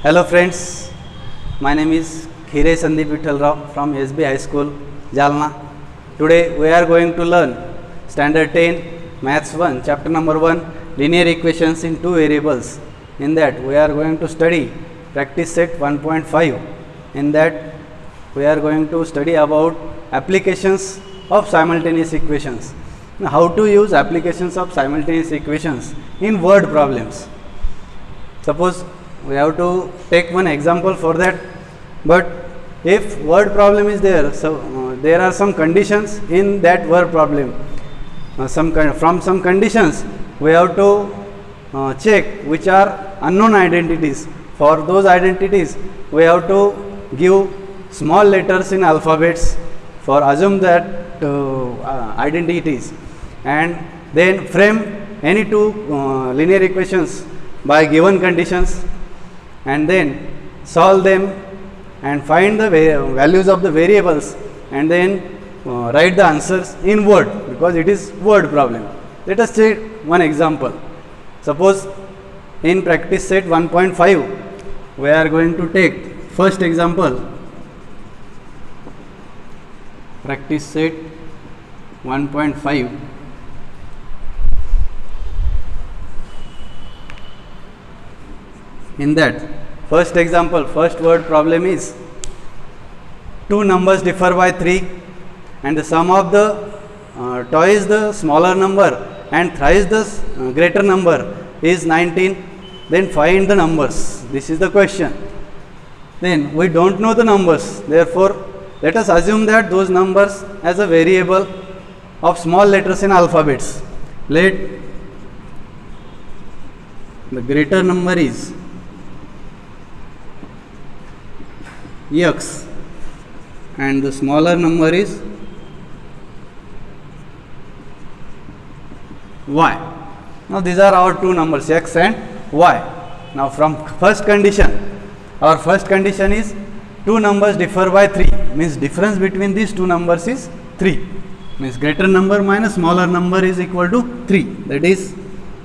Hello friends, my name is Khire Sandeep Vittal Rao from SB High School, Jalna. Today we are going to learn Standard 10 Maths 1, Chapter number 1, Linear Equations in Two Variables. In that we are going to study Practice Set 1.5. In that we are going to study about applications of simultaneous equations. Now, how to use applications of simultaneous equations in word problems. Suppose we have to take one example for that, but if word problem is there, so there are some conditions in that word problem. From some conditions we have to check which are unknown identities. For those identities we have to give small letters in alphabets for assume that identities, and then frame any two linear equations by given conditions, and then solve them and find the values of the variables, and then write the answers in word, because it is word problem. Let us take one example. Suppose in practice set 1.5 we are going to take first example. Practice set 1.5. In that first example, first word problem is two numbers differ by 3 and the sum of the twice the smaller number and thrice the greater number is 19. Then find the numbers. This is the question. Then we don't know the numbers, therefore let us assume that those numbers as a variable of small letters in alphabets. Let the greater number is x and the smaller number is y. Now these are our two numbers, x and y. Now from first condition, our first condition is two numbers differ by 3, means difference between these two numbers is 3, means greater number minus smaller number is equal to 3, that is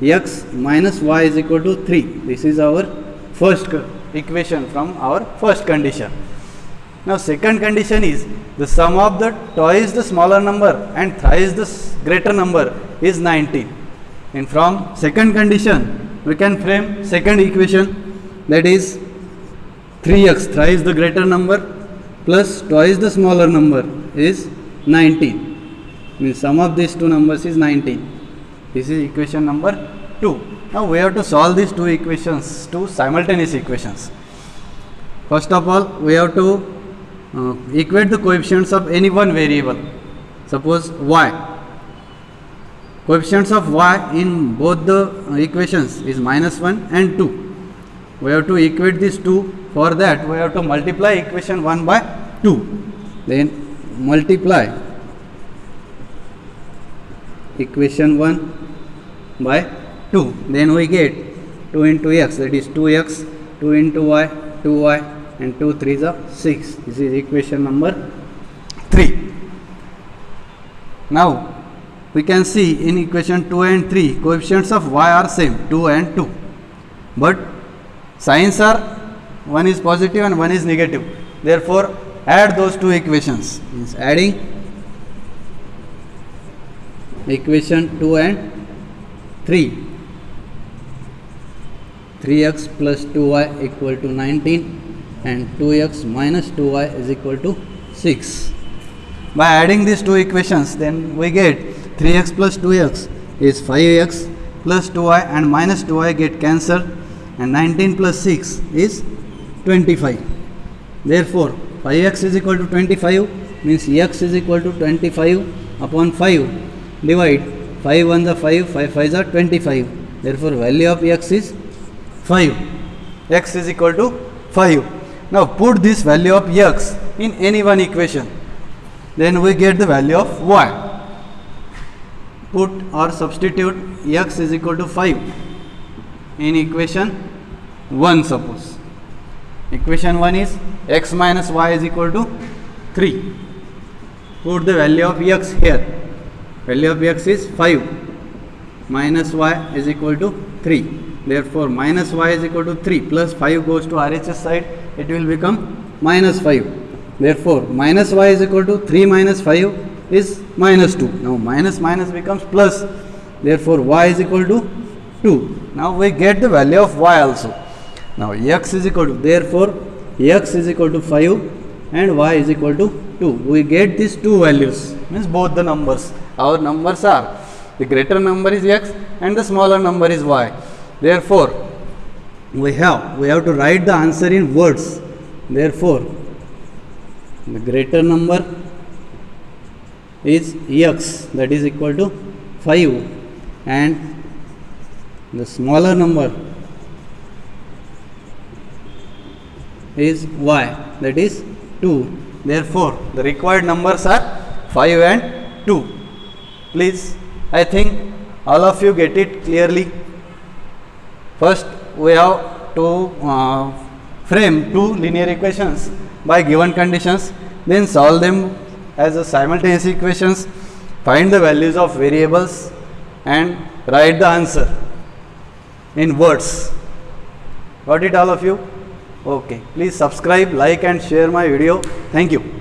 x minus y is equal to 3. This is our first equation from our first condition. Now second condition is the sum of the twice the smaller number and thrice the greater number is 19. And from second condition we can frame second equation, that is 3x thrice the greater number plus twice the smaller number is 19. Means sum of these two numbers is 19. This is equation number 2. Now we have to solve these two equations, two simultaneous equations. First of all, we have to equate the coefficients of any one variable. Suppose y. Coefficients of y in both the equations is -1 and 2. We have to equate these two. For that we have to multiply equation 1 by 2. Then multiply equation 1 by 2. Then we get 2 into x, that is 2x, 2 into y, 2y, and 2 3s are 6. This is equation number 3. Now we can see in equation 2 and 3 coefficients of y are same, 2 and 2, but signs are one is positive and one is negative. Therefore add those two equations, means adding equation 2 and 3, 3x plus 2y equal to 19 and 2x minus 2y is equal to 6. By adding these two equations, then we get 3x plus 2x is 5x plus 2y and minus 2y get cancelled, and 19 plus 6 is 25. Therefore 5x is equal to 25, means x is equal to 25 upon 5. Divide 5 1s are 5, 5 5s are 25. Therefore value of x is 5. X is equal to 5. Now put this value of x in any one equation, then we get the value of y. Put or substitute x is equal to 5 in equation 1. Suppose equation 1 is x minus y is equal to 3. Put the value of x here. Value of x is 5 minus y is equal to 3. Therefore, minus y is equal to 3 plus 5 goes to RHS side. It will become minus 5. Therefore, minus y is equal to 3 minus 5 is minus 2. Now, minus minus becomes plus. Therefore, y is equal to 2. Now, we get the value of y also. Now, x is equal to, therefore, x is equal to 5 and y is equal to 2. We get these two values, means both the numbers. Our numbers are, the greater number is x and the smaller number is y. Therefore, we have to write the answer in words. Therefore, the greater number is x, that is equal to 5, and the smaller number is y, that is 2. Therefore, the required numbers are 5 and 2. Please, I think all of you get it clearly. First, we have to frame two linear equations by given conditions, then solve them as a simultaneous equations, find the values of variables and write the answer in words. Got it all of you? Okay. Please subscribe, like and share my video. Thank you.